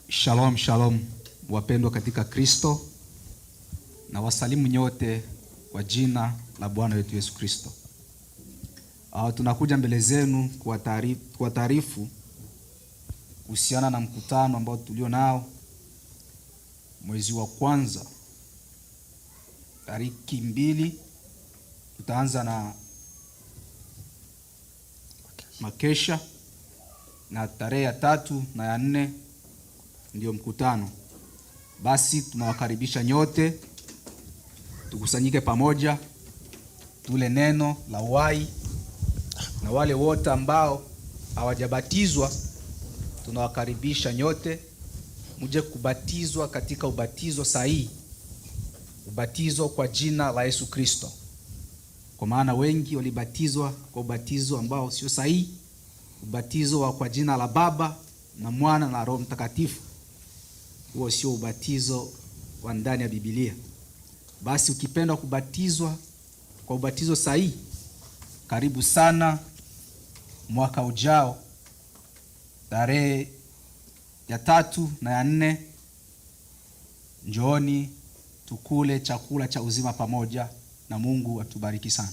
Shalom, shalom wapendwa katika Kristo, na wasalimu nyote kwa jina la Bwana wetu Yesu Kristo. Tunakuja mbele zenu kwa taarifu kuhusiana na mkutano ambao tulio nao mwezi wa kwanza, tariki 2. Tutaanza na makesha na tarehe ya 3 na ya 4 ndio mkutano. Basi tunawakaribisha nyote tukusanyike pamoja, tule neno la uhai, na wale wote ambao hawajabatizwa tunawakaribisha nyote muje kubatizwa katika ubatizo sahihi, ubatizo kwa jina la Yesu Kristo. Kwa maana wengi walibatizwa kwa ubatizo ambao sio sahihi, ubatizo wa kwa jina la Baba na Mwana na Roho Mtakatifu. Huo sio ubatizo wa ndani ya Biblia. Basi ukipenda kubatizwa kwa ubatizo sahihi, karibu sana mwaka ujao tarehe ya 3 na ya 4, njooni tukule chakula cha uzima pamoja, na Mungu atubariki sana.